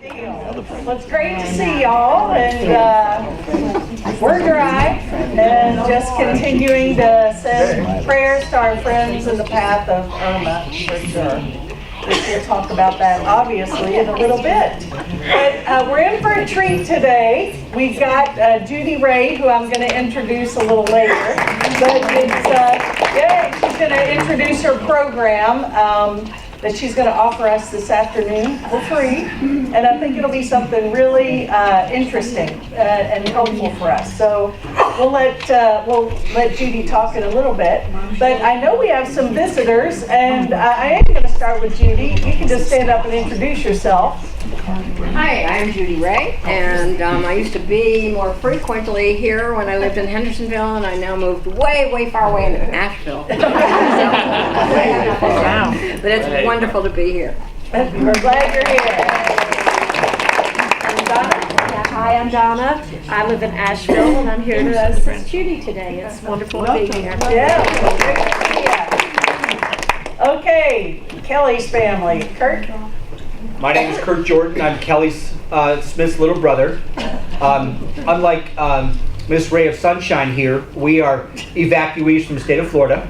Well, it's great to see y'all, and we're dry, and just continuing to send prayers to our friends in the path of Irma, for sure. We'll talk about that, obviously, in a little bit. But we're in for a treat today. We've got Judy Ray, who I'm going to introduce a little later. But she's going to introduce her program that she's going to offer us this afternoon for free. And I think it'll be something really interesting and helpful for us. So we'll let Judy talk in a little bit. But I know we have some visitors, and I am going to start with Judy. You can just stand up and introduce yourself. Hi, I'm Judy Ray, and I used to be more frequently here when I lived in Hendersonville, and I now moved way far away into Nashville. Wow. But it's wonderful to be here. We're glad you're here. Hi, I'm Donna. I live in Asheville, and I'm here to assist Judy today. It's wonderful to be here. Yeah, great to see you. Okay, Kelly's family. Kurt? My name is Kurt Jordan. I'm Kelly Smith's little brother. Unlike Miss Ray of Sunshine here, we are evacuees from the state of Florida,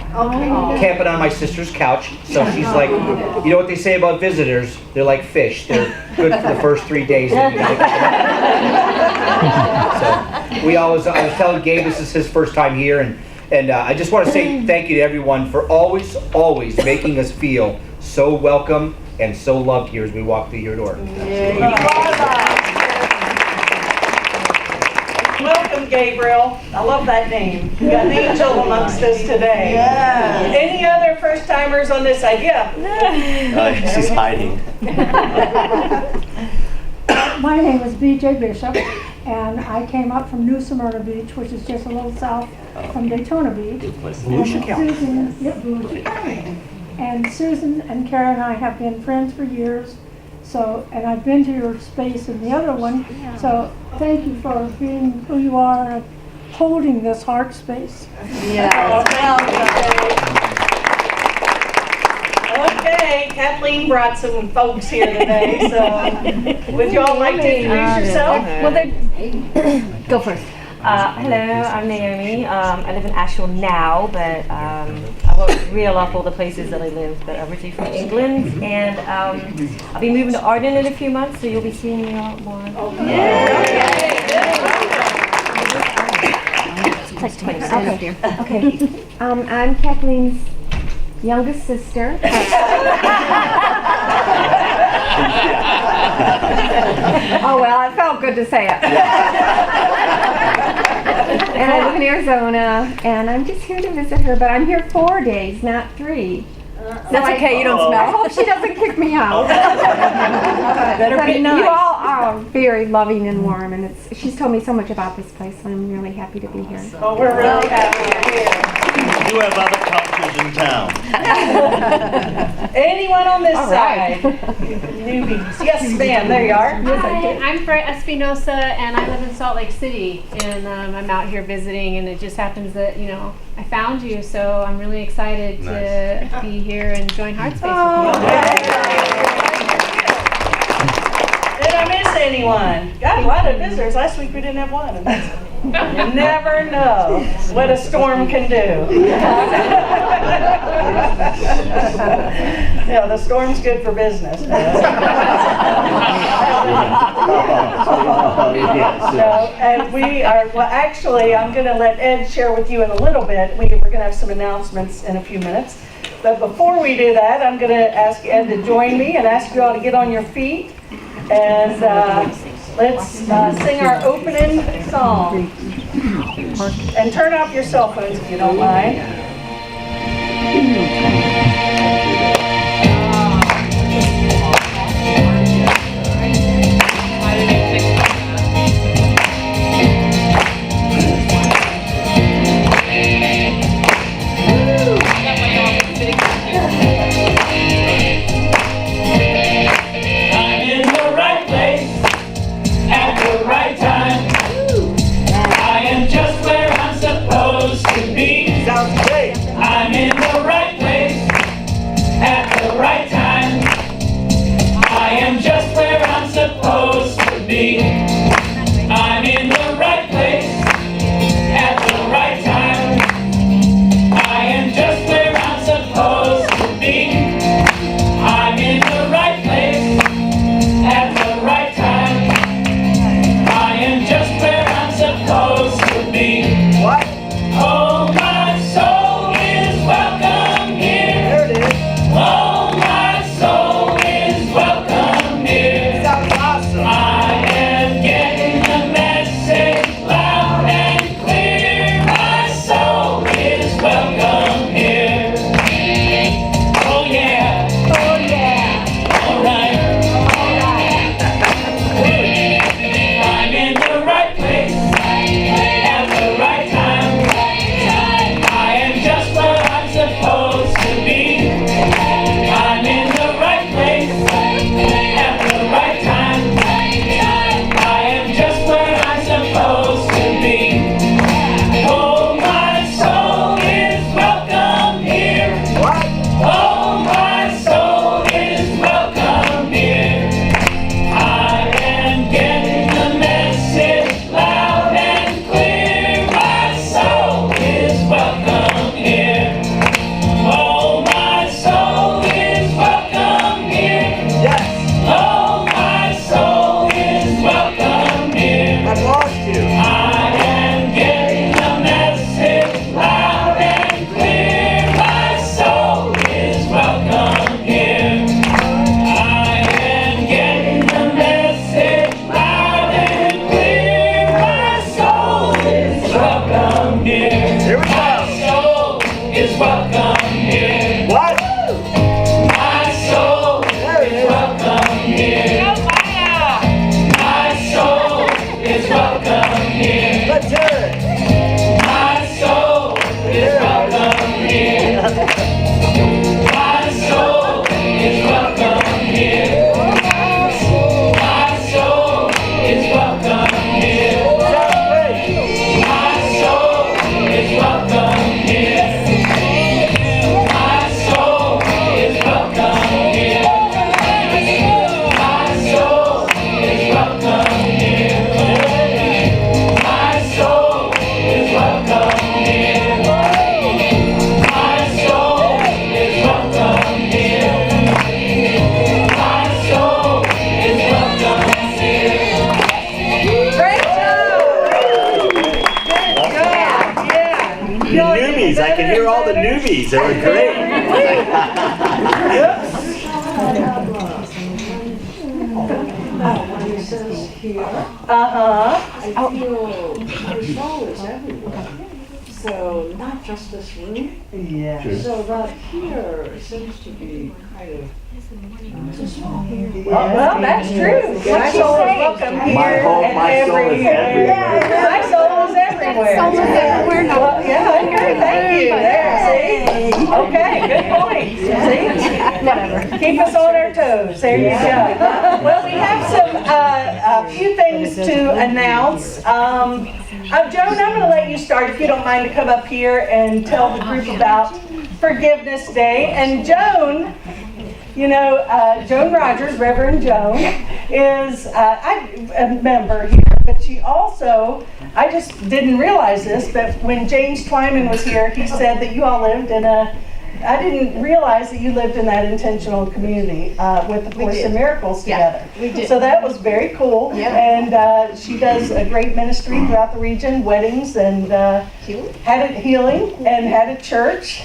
camping on my sister's couch. So she's like, you know what they say about visitors? They're like fish. They're good for the first 3 days. So I was telling Gabe this is his first time here, and I just want to say thank you to everyone for always making us feel so welcome and so loved here as we walk through your door. Welcome, Gabriel. I love that name. We got an angel amongst us today. Yeah. Any other first-timers on this side? Yeah. She's hiding. My name is B.J. Bishop, and I came up from New Smyrna Beach, which is just a little south from Daytona Beach. Volusia County. And Susan and Kara and I have been friends for years. So, and I've been to your space in the other one. So, thank you for being who you are and holding this heart space. Yeah. Okay, Kathleen brought some folks here today. So, would you all like to introduce yourself? Well, go first. Hello, I'm Naomi. I live in Asheville now, but I won't reel off all the places that I live, but I'm originally from England, and I'll be moving to Arden in a few months, so you'll be seeing me a lot more. Okay. I'm Kathleen's youngest sister. Oh well, it felt good to say it. And I live in Arizona, and I'm just here to visit her, but I'm here 4 days, not 3. That's okay, you don't smell. I hope she doesn't kick me out. Better be nice. You all are very loving and warm, and she's told me so much about this place, so I'm really happy to be here. Oh, we're really happy you're here. You have other cultures in town. Anyone on this side? Newbies. Yes, ma'am. There you are. Hi, I'm Brett Espinosa, and I live in Salt Lake City, and I'm out here visiting, and it just happens that, I found you, so I'm really excited to be here and join Heartspace with you. Did I miss anyone? Got a lot of visitors. Last week we didn't have one. You never know what a storm can do. The storm's good for business. And we are, well, actually, I'm going to let Ed share with you in a little bit. We're going to have some announcements in a few minutes. But before we do that, I'm going to ask Ed to join me and ask you all to get on your feet. And let's sing our opening song. And turn off your cell phones if you don't mind. I'm in the right place. to be. I'm in the right place at the right time. I am just where I'm supposed to be. I'm in the right place at the right time. I am just where I'm supposed to be. What? Oh, my soul is welcome here. There it is. Oh, my soul is welcome here. Sounds awesome. I am getting the message loud and clear. My soul is welcome here. Oh yeah. Oh, yeah. All right. I'm in the right place at the right time. I am just where I'm supposed to be. I'm in the right place at the right time. I am just where I'm supposed to be. Oh, my soul is welcome here. What? Oh, my soul is welcome here. I am getting the message loud and clear. My soul is welcome here. Oh, my soul is welcome here. Yes. Oh, my soul is welcome here. I've lost you. I am getting the message loud and clear. My soul is welcome here. I am getting the message loud and clear. My soul is welcome here. Here we My go. soul is welcome here. What? My soul There it is is. welcome here. My soul is welcome here. Let's hear it. My soul is welcome here. My soul is welcome here. My soul is welcome here. My soul is welcome here. My soul is welcome here. My soul is welcome here. My soul is welcome here. My soul is welcome here. My soul is welcome here. Great job. Good job. Yeah. Newbies, I can hear all the newbies. They were great. Uh-huh. I feel your soul is everywhere. So not just this room. Yeah. So that here seems to be kind of just small. Well, that's true. My soul is welcome here My soul and is everywhere. Yeah, my soul is everywhere. Soul is everywhere. Well, yeah, okay, thank you. There, see? Okay, good point. See? Whatever. Keep us on our toes. There you go. Well, we have a few things to announce. Joan, I'm going to let you start if you don't mind to come up here and tell the group about Forgiveness Day. And Joan, you know, Joan Rogers, Reverend Joan, is a member here, but she also, I just didn't realize this, but when James Twyman was here, he said that you all lived in I didn't realize that you lived in that intentional community with the Course in Miracles together. we did. So that was very cool. Yeah. And she does a great ministry throughout the region, weddings and had a healing and had a church.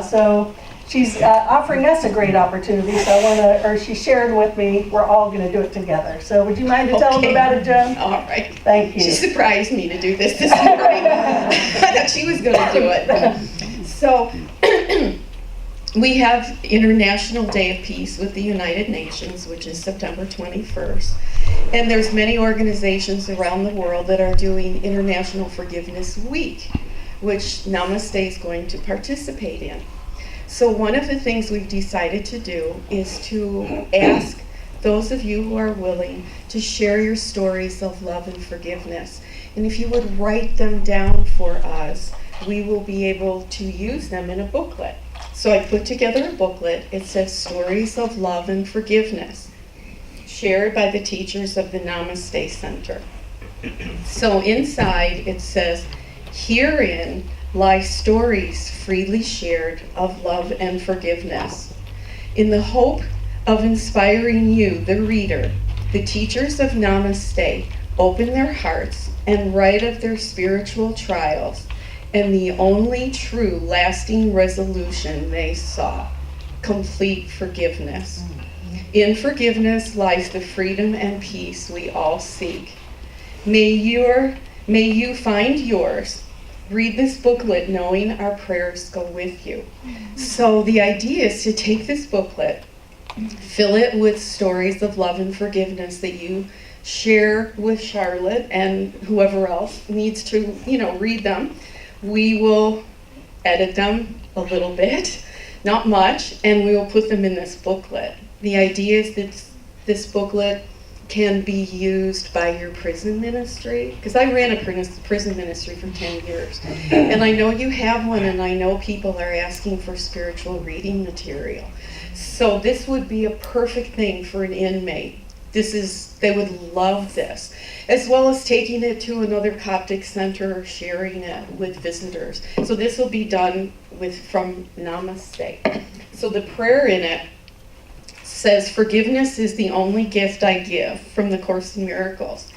So she's offering us a great opportunity. So I want to, or she shared with me, we're all going to do it together. So would you mind to tell them Okay. about it, Joan? All right. Thank She you. surprised me to do this morning. I thought she was going to do it. So, we have International Day of Peace with the United Nations, which is September 21st. And there's many organizations around the world that are doing International Forgiveness Week, which Namaste is going to participate in. So one of the things we've decided to do is to ask those of you who are willing to share your stories of love and forgiveness. And if you would write them down for us, we will be able to use them in a booklet. So I put together a booklet. It says Stories of Love and Forgiveness. shared by the teachers of the Namaste Center. So inside it says, herein lie stories freely shared of love and forgiveness. In the hope of inspiring you, the reader, the teachers of Namaste open their hearts and write of their spiritual trials and the only true lasting resolution they saw, complete forgiveness. In forgiveness lies the freedom and peace we all seek. May you find yours. Read this booklet knowing our prayers go with you. So the idea is to take this booklet, fill it with stories of love and forgiveness that you share with Charlotte and whoever else needs to, read them. We will edit them a little bit, not much, and we will put them in this booklet. The idea is that this booklet can be used by your prison ministry, because I ran a prison ministry for 10 years, and I know you have one, and I know people are asking for spiritual reading material. So this would be a perfect thing for an inmate. They would love this, as well as taking it to another Coptic center or sharing it with visitors. So this will be done from Namaste. So the prayer in it says, forgiveness is the only gift I give, from the Course in Miracles.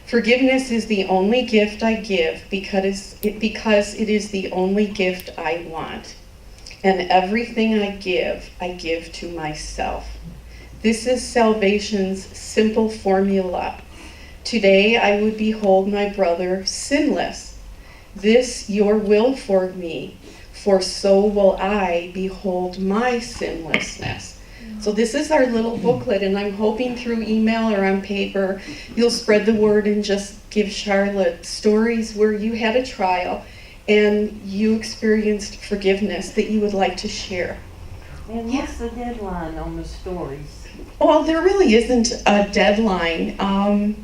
Forgiveness is the only gift I give because it is the only gift I want. And everything I give to myself. This is salvation's simple formula. Today I would behold my brother sinless. This your will for me, for so will I behold my sinlessness. So this is our little booklet, and I'm hoping through email or on paper, you'll spread the word and just give Charlotte stories where you had a trial and you experienced forgiveness that you would like to share. And what's the deadline on the stories? Well, there really isn't a deadline.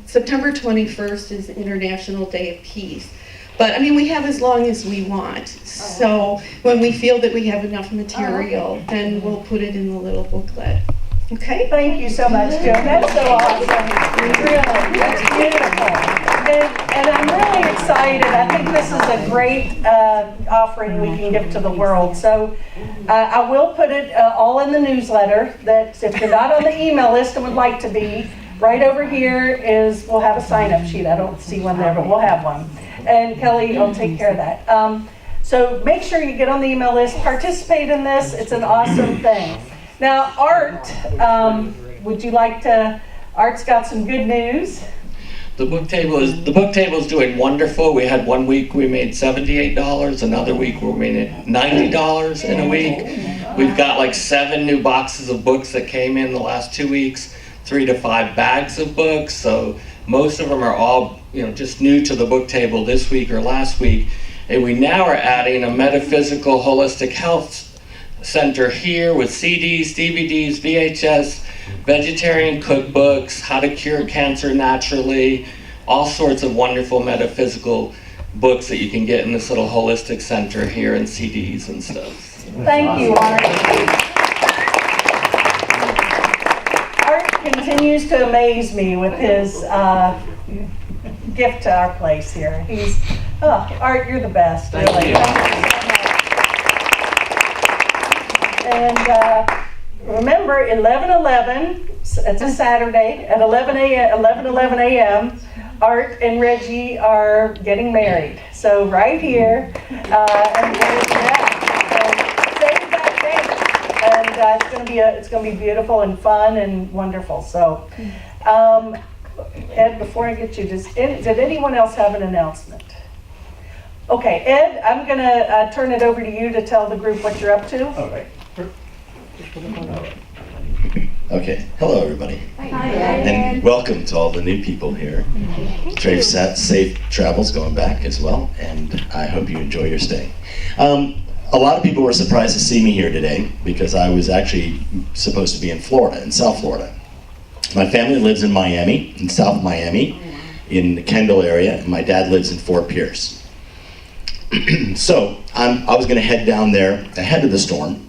September 21st is International Day of Peace. But, we have as long as we want. So when we feel that we have enough material, then we'll put it in the little booklet. Okay? Thank you so much, Joan. That's so awesome. Really, that's beautiful. And I'm really excited. I think this is a great offering we can give to the world. So I will put it all in the newsletter, that if you're not on the email list and would like to be, right over here we'll have a sign-up sheet. I don't see one there, but we'll have one. And Kelly will take care of that. So make sure you get on the email list, participate in this. It's an awesome thing. Now, Art, would you like to, Art's got some good news. The book table is doing wonderful. We had 1 week we made $78, another week we made $90 in a week. We've got like 7 new boxes of books that came in the last 2 weeks, 3 to 5 bags of books. So most of them are all just new to the book table this week or last week. And we now are adding a metaphysical holistic health center here with CDs, DVDs, VHS, vegetarian cookbooks, how to cure cancer naturally, all sorts of wonderful metaphysical books that you can get in this little holistic center here, and CDs and stuff. Thank you, Art. Art continues to amaze me with his gift to our place here. Art, you're the best, really. Thank you so much. And remember, 11:11, it's a Saturday, at 11:11 a.m., Art and Reggie are getting married. So right here, and save that date. And it's going to be beautiful and fun and wonderful. So, Ed, before I get you, did anyone else have an announcement? Okay, Ed, I'm going to turn it over to you to tell the group what you're up to. All right. Okay, hello everybody. Hi. And welcome to all the new people here. Safe travels going back as well, and I hope you enjoy your stay. A lot of people were surprised to see me here today because I was actually supposed to be in Florida, in South Florida. My family lives in Miami, in South Miami, in the Kendall area, and my dad lives in Fort Pierce. So I was going to head down there ahead of the storm.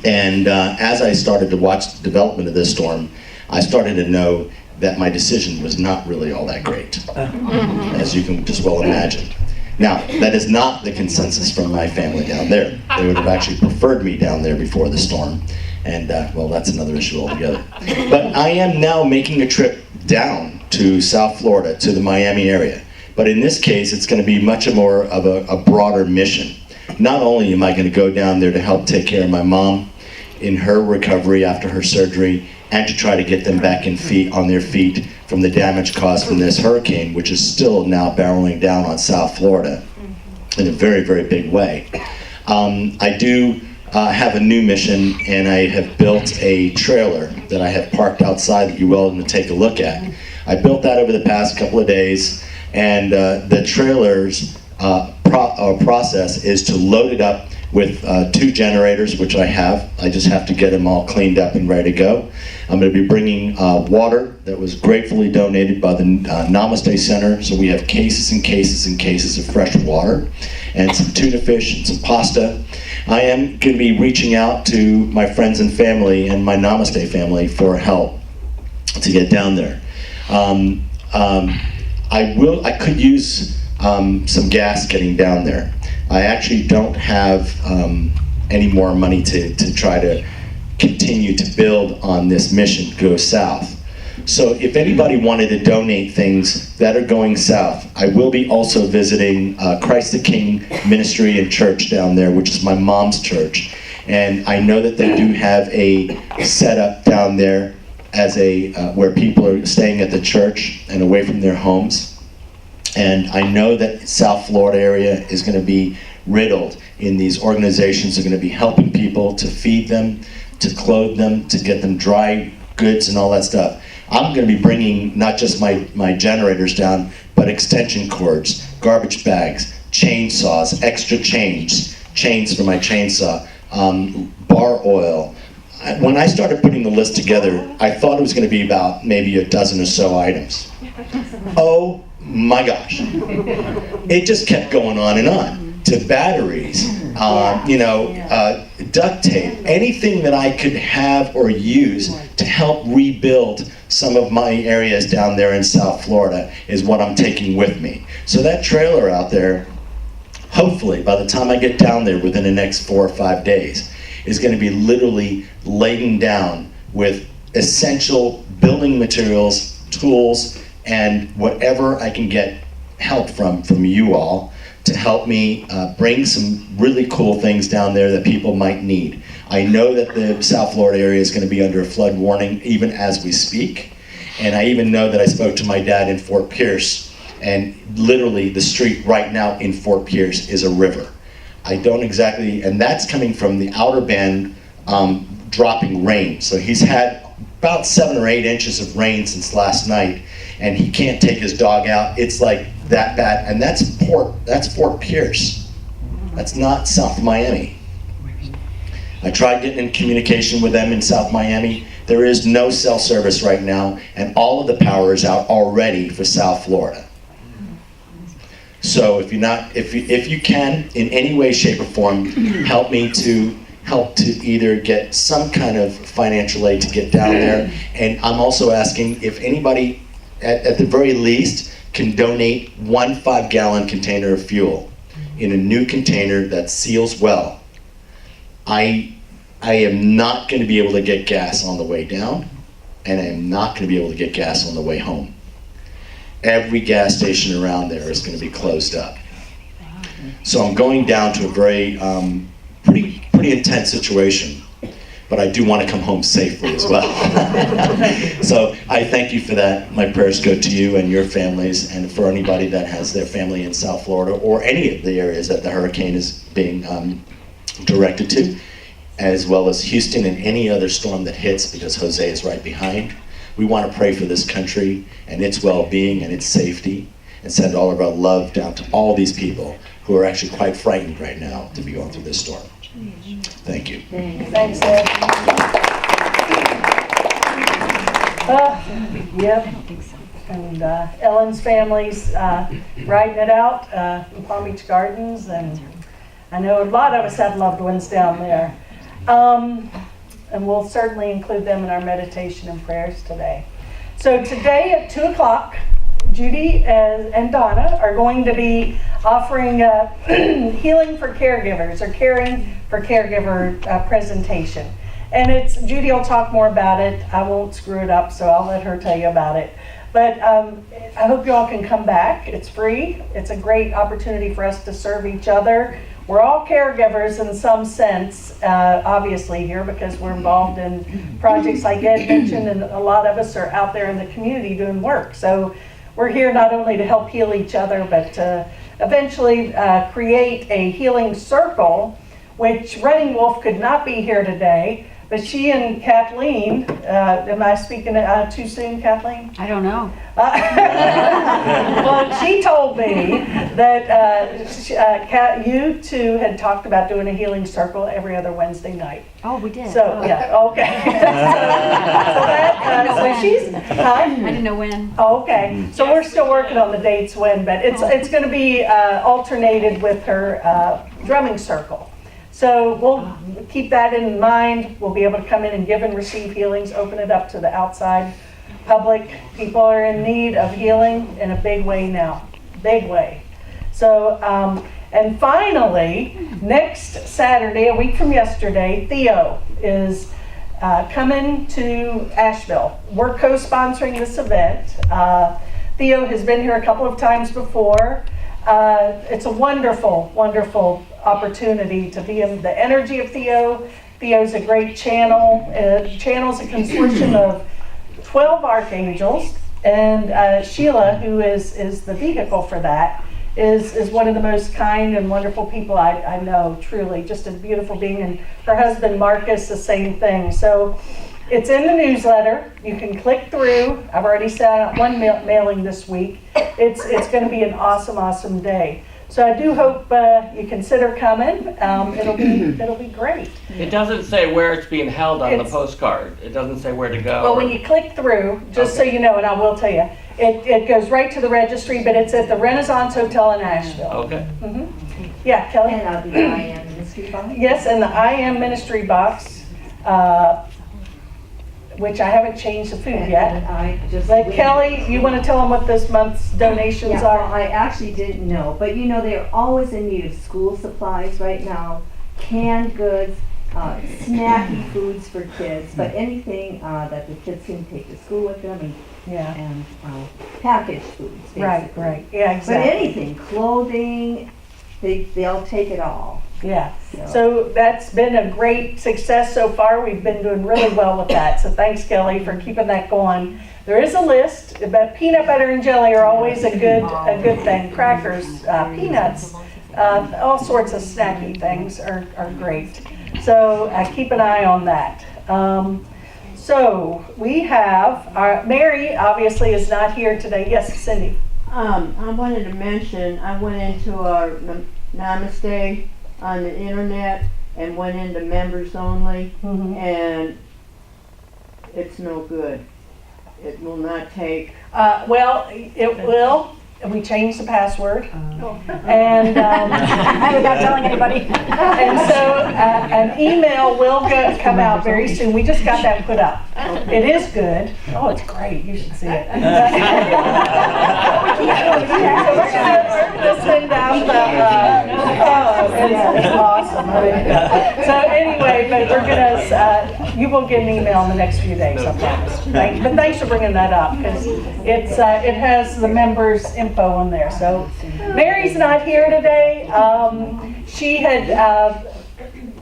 And as I started to watch the development of this storm, I started to know that my decision was not really all that great, as you can just well imagine. Now, that is not the consensus from my family down there. They would have actually preferred me down there before the storm, and well, that's another issue altogether. But I am now making a trip down to South Florida, to the Miami area. But in this case, it's going to be much more of a broader mission. Not only am I going to go down there to help take care of my mom in her recovery after her surgery, and to try to get them back on their feet from the damage caused from this hurricane, which is still now barreling down on South Florida in a very, very big way. I do have a new mission, and I have built a trailer that I have parked outside that you're welcome to take a look at. I built that over the past couple of days, and the trailer's process is to load it up with 2 generators, which I have. I just have to get them all cleaned up and ready to go. I'm going to be bringing water that was gratefully donated by the Namaste Center. So we have cases and cases and cases of fresh water, and some tuna fish and some pasta. I am going to be reaching out to my friends and family and my Namaste family for help to get down there. I could use some gas getting down there. I actually don't have any more money to try to continue to build on this mission to go south. So if anybody wanted to donate things that are going south, I will be also visiting Christ the King Ministry and Church down there, which is my mom's church. And I know that they do have a setup down there as where people are staying at the church and away from their homes. And I know that South Florida area is going to be riddled in these organizations that are going to be helping people to feed them, to clothe them, to get them dry goods and all that stuff. I'm going to be bringing not just my generators down, but extension cords, garbage bags, chainsaws, extra chains for my chainsaw, bar oil. When I started putting the list together, I thought it was going to be about maybe a dozen or so items. Oh my gosh. It just kept going on and on. To batteries, duct tape, anything that I could have or use to help rebuild some of my areas down there in South Florida is what I'm taking with me. So that trailer out there, hopefully by the time I get down there within the next 4 or 5 days, is going to be literally laden down with essential building materials, tools, and whatever I can get help from you all to help me bring some really cool things down there that people might need. I know that the South Florida area is going to be under a flood warning even as we speak. And I even know that I spoke to my dad in Fort Pierce, and literally the street right now in Fort Pierce is a river. I don't exactly, and that's coming from the outer band dropping rain. So he's had about 7 or 8 inches of rain since last night, and he can't take his dog out. It's like that bad, and that's Fort Pierce. That's not South Miami. I tried getting in communication with them in South Miami. There is no cell service right now, and all of the power is out already for South Florida. So if you can, in any way, shape, or form, help to either get some kind of financial aid to get down there. And I'm also asking if anybody, at the very least, can donate 1 5-gallon container of fuel in a new container that seals well. I am not going to be able to get gas on the way down, and I am not going to be able to get gas on the way home. Every gas station around there is going to be closed up. So I'm going down to a very pretty intense situation, but I do want to come home safely as well. So I thank you for that. My prayers go to you and your families, and for anybody that has their family in South Florida or any of the areas that the hurricane is being directed to, as well as Houston and any other storm that hits, because Jose is right behind. We want to pray for this country and its well-being and its safety, and send all of our love down to all these people who are actually quite frightened right now to be going through this storm. Thank you. Thanks, Ed. Yep. And Ellen's family's riding it out in Palm Beach Gardens, and I know a lot of us have loved ones down there. and we'll certainly include them in our meditation and prayers today. So today at 2 o'clock, Judy and Donna are going to be offering healing for caregivers or caring for caregiver presentation. And Judy will talk more about it. I won't screw it up, so I'll let her tell you about it. But I hope you all can come back. It's free. It's a great opportunity for us to serve each other. We're all caregivers in some sense, obviously here, because we're involved in projects like Ed mentioned, and a lot of us are out there in the community doing work. So we're here not only to help heal each other, but to eventually create a healing circle, which Running Wolf could not be here today. But she and Kathleen, am I speaking too soon, Kathleen? I don't know. Well, she told me that you two had talked about doing a healing circle every other Wednesday night. Oh, we did. So, yeah, okay. So she's, I didn't know when. Oh, okay. So we're still working on the dates when, but it's going to be alternated with her drumming circle. So we'll keep that in mind. We'll be able to come in and give and receive healings, open it up to the outside public. People are in need of healing in a big way now, big way. So, and finally, next Saturday, a week from yesterday, Theo is coming to Asheville. We're co-sponsoring this event. Theo has been here a couple of times before. It's a wonderful, wonderful opportunity to be in the energy of Theo. Theo's a great channel. Channel's a consortium of 12 archangels, and Sheila, who is the vehicle for that, is one of the most kind and wonderful people I know, truly. Just a beautiful being, and her husband Marcus, the same thing. So it's in the newsletter. You can click through. I've already sent out one mailing this week. It's going to be an awesome, awesome day. So I do hope you consider coming. It'll be great. It doesn't say where it's being held on the postcard. It doesn't say where to go. Well, when you click through, just so you know, and I will tell you, it goes right to the registry, but it's at the Renaissance Hotel in Asheville. Okay. Mm-hmm. Yeah, Kelly? And the I Am Ministry Box? Yes, and the I Am Ministry Box, which I haven't changed the food yet. But Kelly, you want to tell them what this month's donations are? Well, I actually didn't know, but you know they're always in need of school supplies right now, canned goods, snacky foods for kids, but anything that the kids can take to school with them, and packaged foods, basically. Right, yeah, exactly. But anything, clothing, they'll take it all. Yeah, so that's been a great success so far. We've been doing really well with that. So thanks, Kelly, for keeping that going. There is a list, but peanut butter and jelly are always a good thing. Crackers, peanuts, all sorts of snacky things are great. So keep an eye on that. So we have Mary. Obviously, is not here today. Yes, Cindy. I wanted to mention I went into our Namaste on the internet and went into members only, and it's no good. It will not take. Well, it will. We changed the password, and without telling anybody. And so an email will come out very soon. We just got that put up. It is good. Oh, it's great. You should see it. So we're gonna send out it's awesome. So anyway, but we're gonna. You will get an email in the next few days, I promise. But thanks for bringing that up, because it has the members' info on there. So Mary's not here today. She had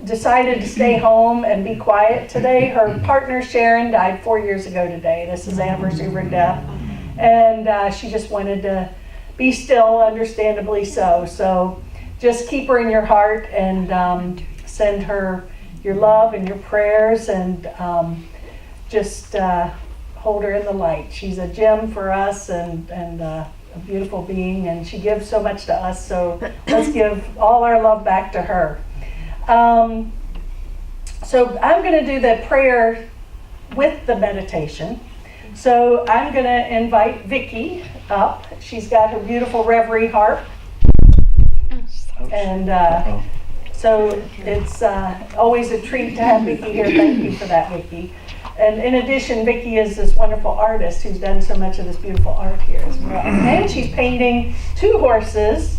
decided to stay home and be quiet today. Her partner Sharon died 4 years ago today. This is the anniversary of her death, and she just wanted to be still, understandably so. So just keep her in your heart and send her your love and your prayers, and just hold her in the light. She's a gem for us, and a beautiful being, and she gives so much to us, so let's give all our love back to her. So I'm going to do the prayer with the meditation. So I'm going to invite Vicki up. She's got her beautiful reverie harp. And so So it's always a treat to have Vicki here. Thank you for that, Vicki. And in addition, Vicki is this wonderful artist who's done so much of this beautiful art here as well. And she's painting 2 horses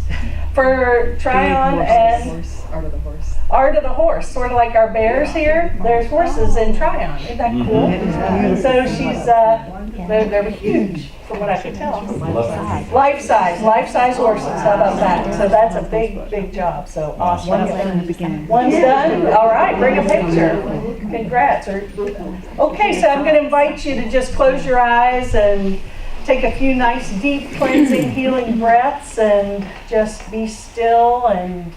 for Tryon and Art of the Horse, sort of like our bears here. There's horses in Tryon. Isn't that cool? So she's, they're huge from what I can tell. Life size horses. How about that? So that's a big job. So awesome. One's done. All right, bring a picture. Congrats. Okay, so I'm going to invite you to just close your eyes and take a few nice, deep, cleansing, healing breaths and just be still and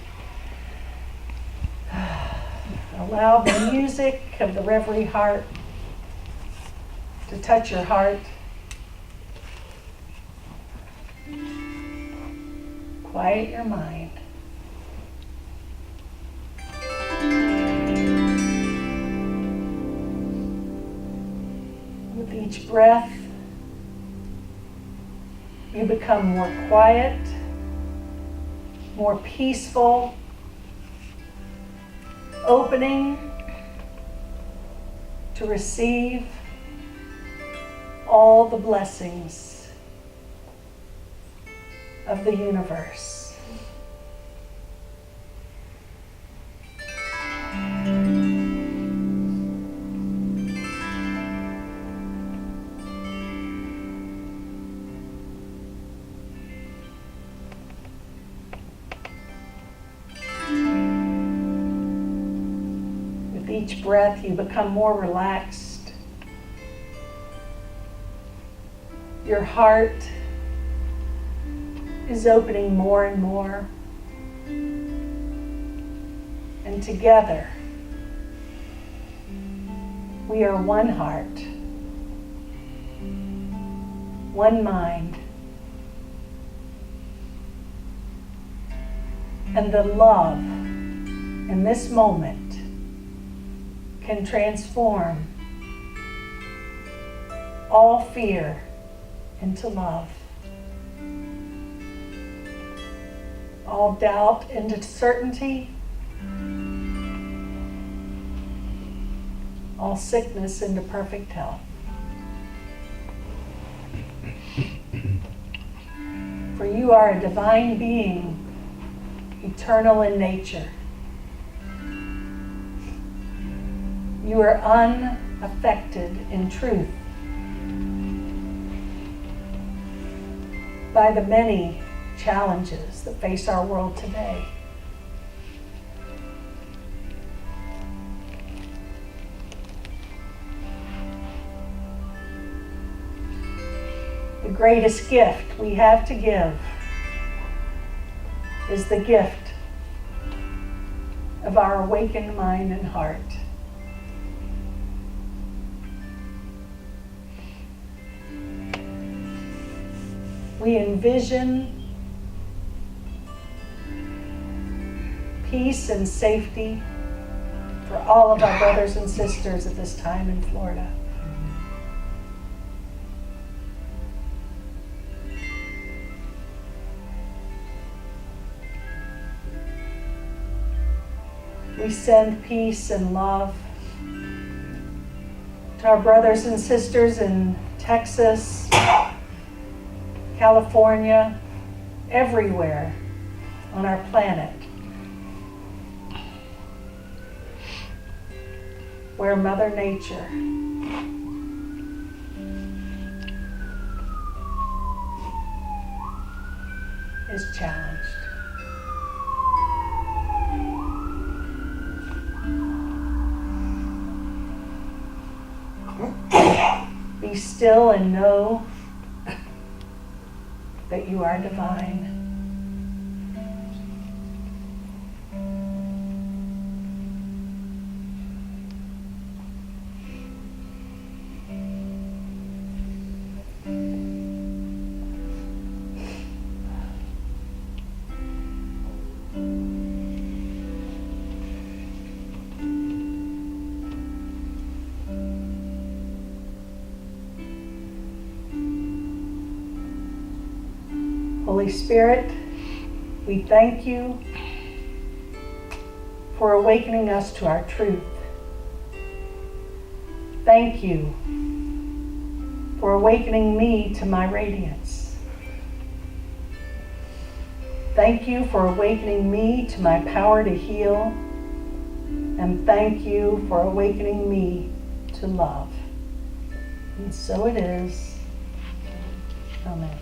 allow the music of the Reverie Heart to touch your heart. Quiet your mind. With each breath, you become more quiet, more peaceful, opening to receive all the blessings of the universe. With each breath, you become more relaxed. Your heart is opening more and more. And together, we are one heart, one mind, and the love in this moment can transform all fear into love, all doubt into certainty, all sickness into perfect health. For you are a divine being, eternal in nature. You are unaffected in truth by the many challenges that face our world today. The greatest gift we have to give is the gift of our awakened mind and heart. We envision peace and safety for all of our brothers and sisters at this time in Florida. We send peace and love to our brothers and sisters in Texas, California, everywhere on our planet, where Mother Nature is challenged. Be still and know that you are divine. Holy Spirit, we thank you for awakening us to our truth. Thank you for awakening me to my radiance. Thank you for awakening me to my power to heal. And thank you for awakening me to love. And so it is. Amen.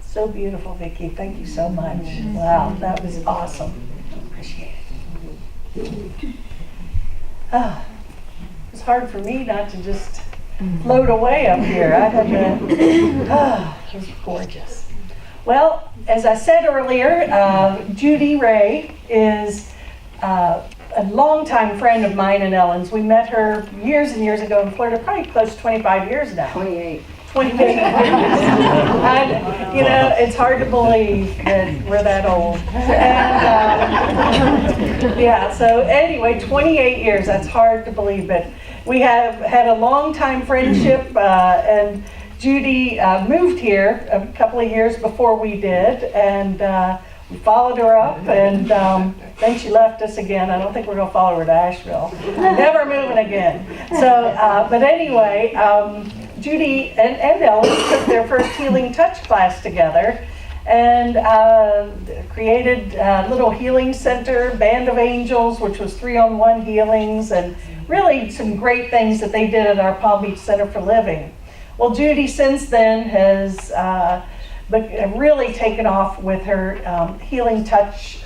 So beautiful, Vicki. Thank you so much. Wow, that was awesome. Appreciate it. Oh, it was hard for me not to just float away up here. I had to, it was gorgeous. Well, as I said earlier, Judy Ray is a longtime friend of mine and Ellen's. We met her years and years ago in Florida, probably close to 25 years now. 28. 28 years. It's hard to believe that we're that old. And, so anyway, 28 years, that's hard to believe, but we have had a long time friendship, and Judy moved here a couple of years before we did, and we followed her up, and then she left us again. I don't think we're going to follow her to Asheville. Never moving again. So, but anyway, Judy and Ellen took their first Healing Touch class together and created a little healing center, Band of Angels, which was 3-on-1 healings, and really some great things that they did at our Palm Beach Center for Living. Well, Judy since then has really taken off with her Healing Touch,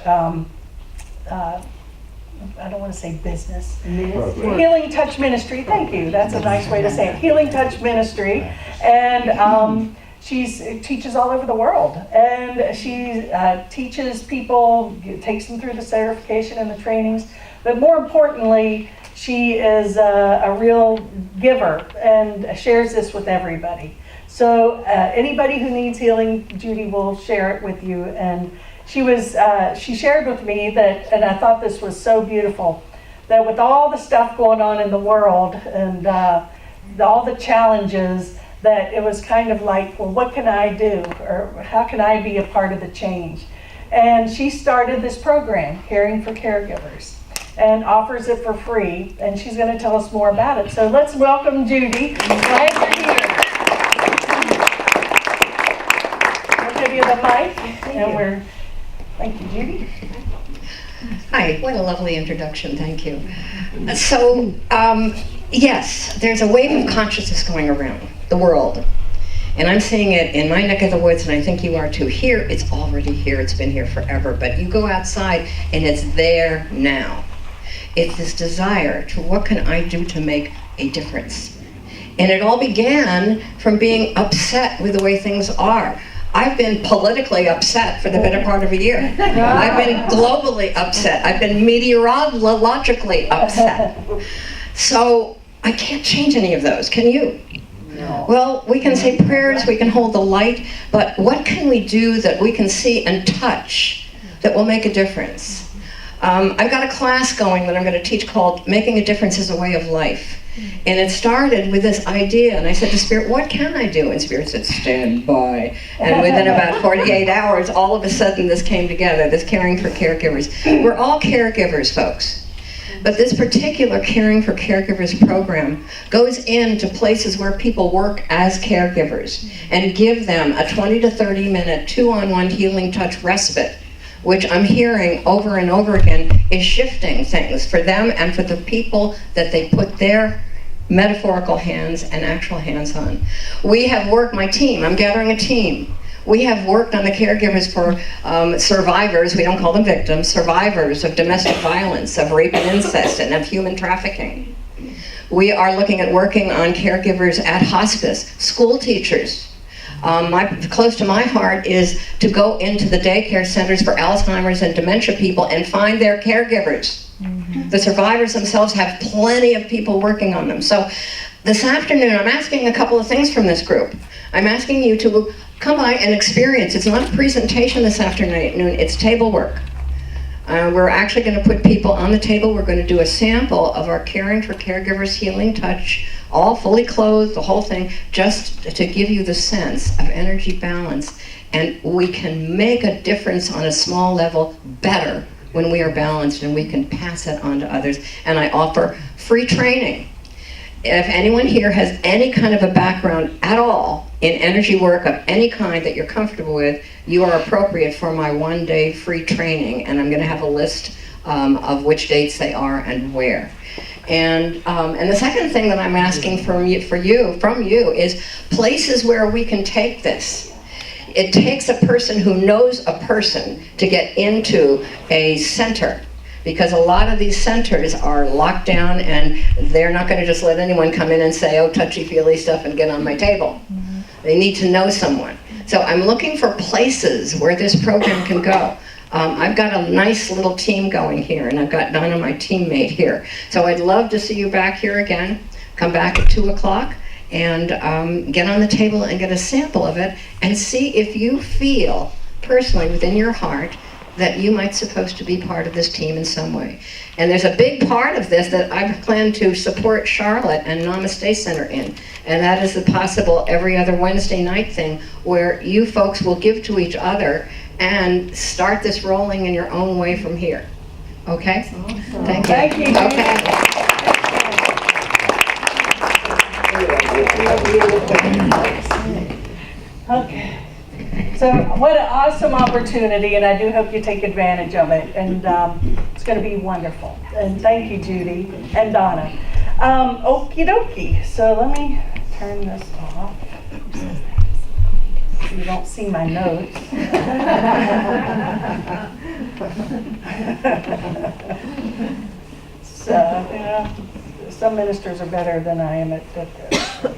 I don't want to say business. Healing Touch Ministry, thank you. That's a nice way to say it. Healing Touch Ministry. And she teaches all over the world. And she teaches people, takes them through the certification and the trainings. But more importantly, she is a real giver and shares this with everybody. So anybody who needs healing, Judy will share it with you. And she shared with me that, and I thought this was so beautiful, that with all the stuff going on in the world and all the challenges, that it was kind of like, well, what can I do? Or how can I be a part of the change? And she started this program, Caring for Caregivers, and offers it for free. And she's going to tell us more about it. So let's welcome Judy. Glad you're here. We'll give you the mic, and thank you, Judy. Hi, what a lovely introduction, thank you. So, yes, there's a wave of consciousness going around the world. And I'm seeing it in my neck of the woods, and I think you are too. Here, it's already here, it's been here forever, but you go outside and it's there now. It's this desire to what can I do to make a difference? And it all began from being upset with the way things are. I've been politically upset for the better part of a year. I've been globally upset. I've been meteorologically upset. So I can't change any of those, can you? No. Well, we can say prayers, we can hold the light, but what can we do that we can see and touch that will make a difference? I've got a class going that I'm going to teach called Making a Difference is a Way of Life. And it started with this idea, and I said to Spirit, what can I do? And Spirit said, stand by. And within about 48 hours, all of a sudden this came together, this Caring for Caregivers. We're all caregivers, folks. But this particular Caring for Caregivers program goes into places where people work as caregivers and give them a 20 to 30 minute 2-on-1 healing touch respite, which I'm hearing over and over again is shifting things for them and for the people that they put there metaphorical hands and actual hands-on. We have worked, my team, I'm gathering a team. We have worked on the caregivers for survivors, we don't call them victims, survivors of domestic violence, of rape and incest, and of human trafficking. We are looking at working on caregivers at hospice, school teachers. Close to my heart is to go into the daycare centers for Alzheimer's and dementia people and find their caregivers. The survivors themselves have plenty of people working on them. So this afternoon, I'm asking a couple of things from this group. I'm asking you to come by and experience. It's not a presentation this afternoon, it's table work. We're actually going to put people on the table. We're going to do a sample of our Caring for Caregivers Healing Touch, all fully clothed, the whole thing, just to give you the sense of energy balance. And we can make a difference on a small level better when we are balanced, and we can pass it on to others. And I offer free training. If anyone here has any kind of a background at all in energy work of any kind that you're comfortable with, you are appropriate for my one-day free training, and I'm going to have a list of which dates they are and where. And the second thing that I'm asking from you is places where we can take this. It takes a person who knows a person to get into a center, because a lot of these centers are locked down and they're not going to just let anyone come in and say, oh, touchy-feely stuff and get on my table. They need to know someone. So I'm looking for places where this program can go. I've got a nice little team going here, and I've got Donna, my teammate, here. So I'd love to see you back here again. Come back at 2 o'clock and get on the table and get a sample of it and see if you feel personally within your heart that you might supposed to be part of this team in some way. And there's a big part of this that I plan to support Charlotte and Namaste Center in, and that is the possible every other Wednesday night thing where you folks will give to each other and start this rolling in your own way from here. Okay? Awesome. Thank you. Thank you. Okay. So what an awesome opportunity, and I do hope you take advantage of it, and it's going to be wonderful. And thank you, Judy and Donna. Okie dokie. So let me turn this off so you don't see my notes. So, yeah, some ministers are better than I am at this.